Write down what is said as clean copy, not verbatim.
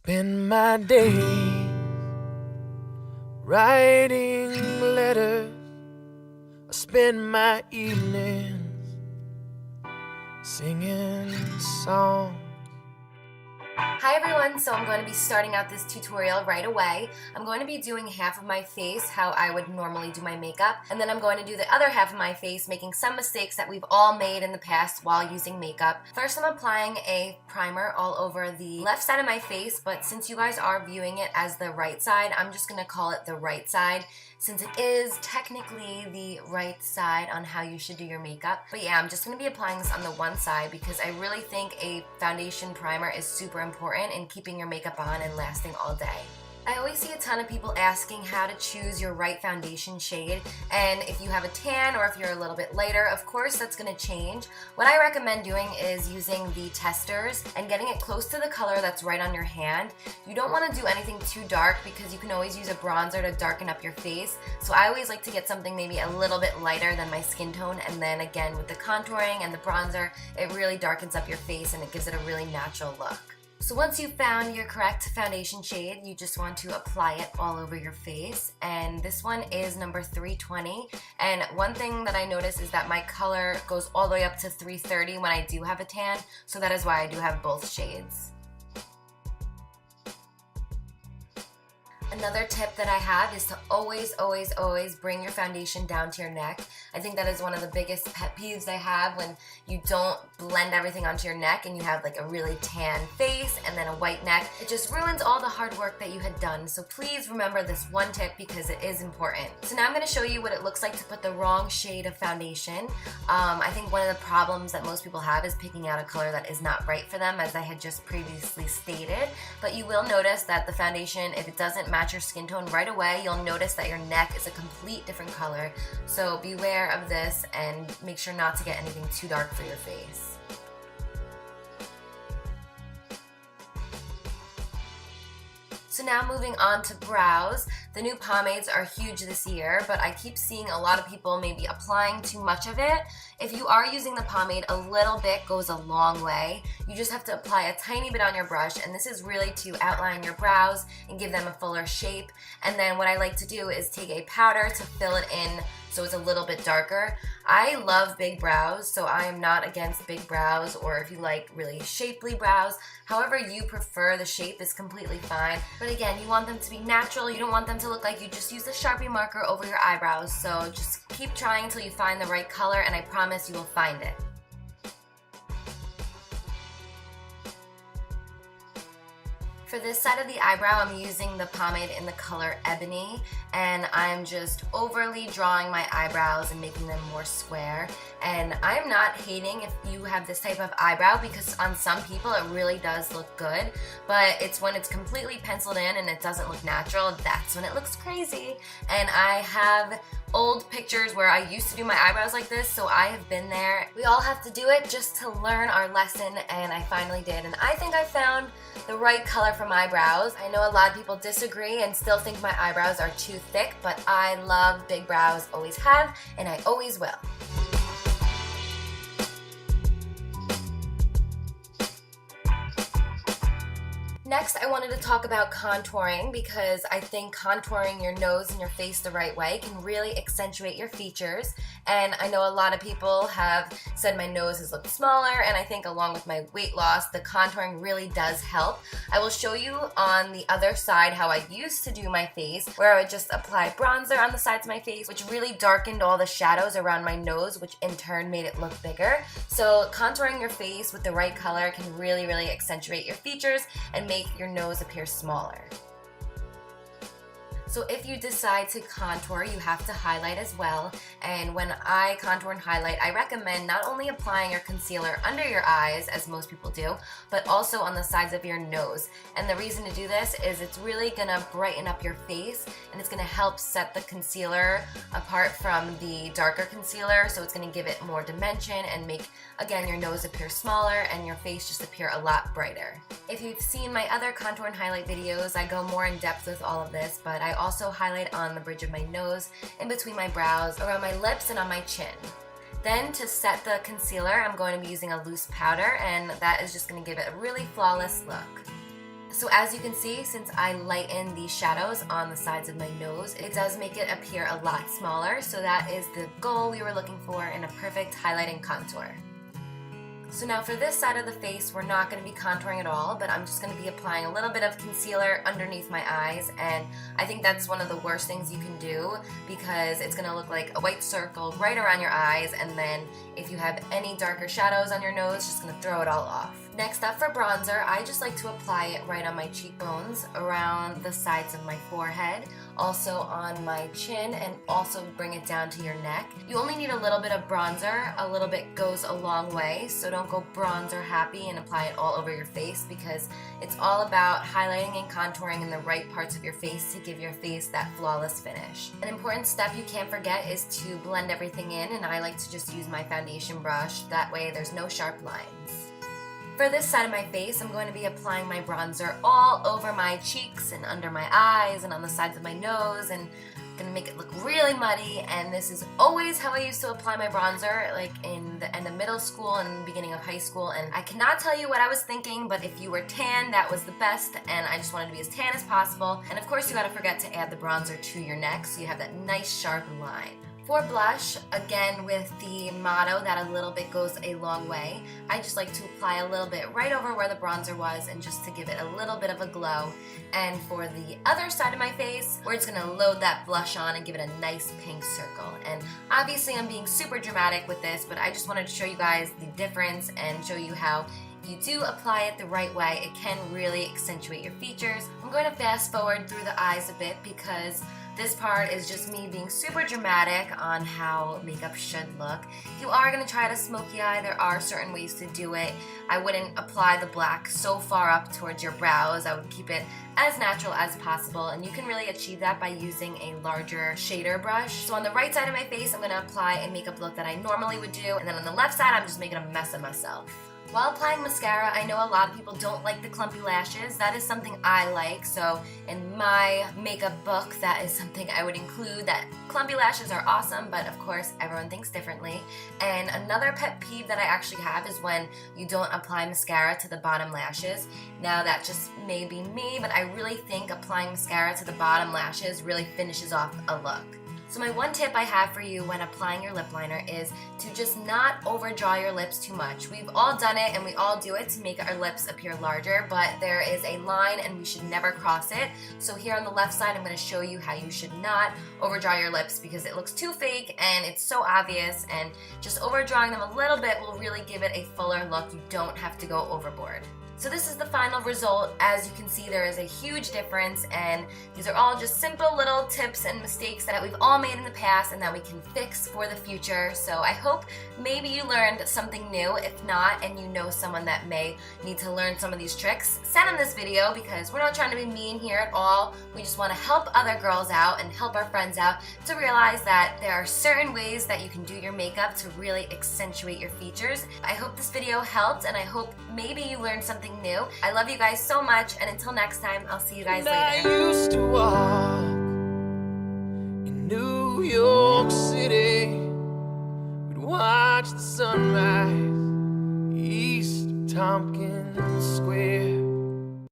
Spend my days writing letters. I spend my evenings singing songs. Hi everyone, so I'm going to be starting out this tutorial right away. I'm going to be doing half of my face how I would normally do my makeup, and then I'm going to do the other half of my face making some mistakes that we've all made in the past while using makeup. First, I'm applying a primer all over the left side of my face, but since you guys are viewing it as the right side, I'm just going to call it the right side since it is technically the right side on how you should do your makeup. But yeah, I'm just going to be applying this on the one side because I really think a foundation primer is super important in keeping your makeup on and lasting all day. I always see a ton of people asking how to choose your right foundation shade, and if you have a tan or if you're a little bit lighter, of course that's going to change. What I recommend doing is using the testers and getting it close to the color that's right on your hand. You don't want to do anything too dark because you can always use a bronzer to darken up your face, so I always like to get something maybe a little bit lighter than my skin tone, and then again with the contouring and the bronzer, it really darkens up your face and it gives it a really natural look. So once you've found your correct foundation shade, you just want to apply it all over your face, and this one is number 320, and one thing that I notice is that my color goes all the way up to 330 when I do have a tan, so that is why I do have both shades. Another tip that I have is to always bring your foundation down to your neck. I think that is one of the biggest pet peeves I have, when you don't blend everything onto your neck and you have like a really tan face and then a white neck. It just ruins all the hard work that you had done. So please remember this one tip because it is important. So now I'm going to show you what it looks like to put the wrong shade of foundation. I think one of the problems that most people have is picking out a color that is not right for them, as I had just previously stated. But you will notice that the foundation, if it doesn't match your skin tone right away, you'll notice that your neck is a complete different color. So beware of this and make sure not to get anything too dark for your face. So now moving on to brows. The new pomades are huge this year, but I keep seeing a lot of people maybe applying too much of it. If you are using the pomade, a little bit goes a long way. You just have to apply a tiny bit on your brush, and this is really to outline your brows and give them a fuller shape. And then what I like to do is take a powder to fill it in so it's a little bit darker. I love big brows, so I am not against big brows, or if you like really shapely brows. However you prefer the shape is completely fine. But again, you want them to be natural. You don't want them to look like you just used a Sharpie marker over your eyebrows. So just keep trying until you find the right color, and I promise you will find it. For this side of the eyebrow, I'm using the pomade in the color Ebony, and I'm just overly drawing my eyebrows and making them more square. And I am not hating if you have this type of eyebrow, because on some people it really does look good, but it's when it's completely penciled in and it doesn't look natural, that's when it looks crazy. And I have old pictures where I used to do my eyebrows like this, so I have been there. We all have to do it just to learn our lesson, and I finally did, and I think I found the right color for my brows. I know a lot of people disagree and still think my eyebrows are too thick, but I love big brows, always have, and I always will. Next, I wanted to talk about contouring, because I think contouring your nose and your face the right way can really accentuate your features. And I know a lot of people have said my nose has looked smaller, and I think along with my weight loss, the contouring really does help. I will show you on the other side how I used to do my face, where I would just apply bronzer on the sides of my face, which really darkened all the shadows around my nose, which in turn made it look bigger. So contouring your face with the right color can really accentuate your features and make your nose appear smaller. So if you decide to contour, you have to highlight as well. And when I contour and highlight, I recommend not only applying your concealer under your eyes, as most people do, but also on the sides of your nose. And the reason to do this is it's really gonna brighten up your face, and it's gonna help set the concealer apart from the darker concealer. So it's gonna give it more dimension and make, again, your nose appear smaller and your face just appear a lot brighter. If you've seen my other contour and highlight videos, I go more in depth with all of this, but I also highlight on the bridge of my nose, in between my brows, around my lips, and on my chin. Then to set the concealer, I'm going to be using a loose powder, and that is just going to give it a really flawless look. So as you can see, since I lighten the shadows on the sides of my nose, it does make it appear a lot smaller. So that is the goal we were looking for in a perfect highlighting contour. So now for this side of the face, we're not going to be contouring at all, but I'm just going to be applying a little bit of concealer underneath my eyes, and I think that's one of the worst things you can do because it's going to look like a white circle right around your eyes, and then if you have any darker shadows on your nose, just going to throw it all off. Next up for bronzer, I just like to apply it right on my cheekbones, around the sides of my forehead, also on my chin, and also bring it down to your neck. You only need a little bit of bronzer. A little bit goes a long way, so don't go bronzer happy and apply it all over your face because it's all about highlighting and contouring in the right parts of your face to give your face that flawless finish. An important step you can't forget is to blend everything in, and I like to just use my foundation brush. That way there's no sharp lines. For this side of my face, I'm going to be applying my bronzer all over my cheeks and under my eyes and on the sides of my nose, and I'm going to make it look really muddy. And this is always how I used to apply my bronzer, like in the end of middle school and the beginning of high school. And I cannot tell you what I was thinking, but if you were tan, that was the best, and I just wanted to be as tan as possible. And of course, you got to forget to add the bronzer to your neck so you have that nice sharp line. For blush, again with the motto that a little bit goes a long way, I just like to apply a little bit right over where the bronzer was and just to give it a little bit of a glow. And for the other side of my face, we're just going to load that blush on and give it a nice pink circle. And obviously I'm being super dramatic with this, but I just wanted to show you guys the difference and show you how if you do apply it the right way, it can really accentuate your features. I'm going to fast forward through the eyes a bit because this part is just me being super dramatic on how makeup should look. If you are going to try to smoky eye, there are certain ways to do it. I wouldn't apply the black so far up towards your brows. I would keep it as natural as possible, and you can really achieve that by using a larger shader brush. So on the right side of my face, I'm going to apply a makeup look that I normally would do, and then on the left side, I'm just making a mess of myself. While applying mascara, I know a lot of people don't like the clumpy lashes. That is something I like, so in my makeup book, that is something I would include, that clumpy lashes are awesome, but of course, everyone thinks differently. And another pet peeve that I actually have is when you don't apply mascara to the bottom lashes. Now, that just may be me, but I really think applying mascara to the bottom lashes really finishes off a look. So my one tip I have for you when applying your lip liner is to just not overdraw your lips too much. We've all done it and we all do it to make our lips appear larger, but there is a line and we should never cross it. So here on the left side, I'm going to show you how you should not overdraw your lips because it looks too fake and it's so obvious, and just overdrawing them a little bit will really give it a fuller look. You don't have to go overboard. So this is the final result. As you can see, there is a huge difference, and these are all just simple little tips and mistakes that we've all made in the past and that we can fix for the future. So I hope maybe you learned something new. If not, and you know someone that may need to learn some of these tricks, send them this video because we're not trying to be mean here at all. We just want to help other girls out and help our friends out to realize that there are certain ways that you can do your makeup to really accentuate your features. I hope this video helped, and I hope maybe you learned something new. I love you guys so much, and until next time, I'll see you guys later. I used to walk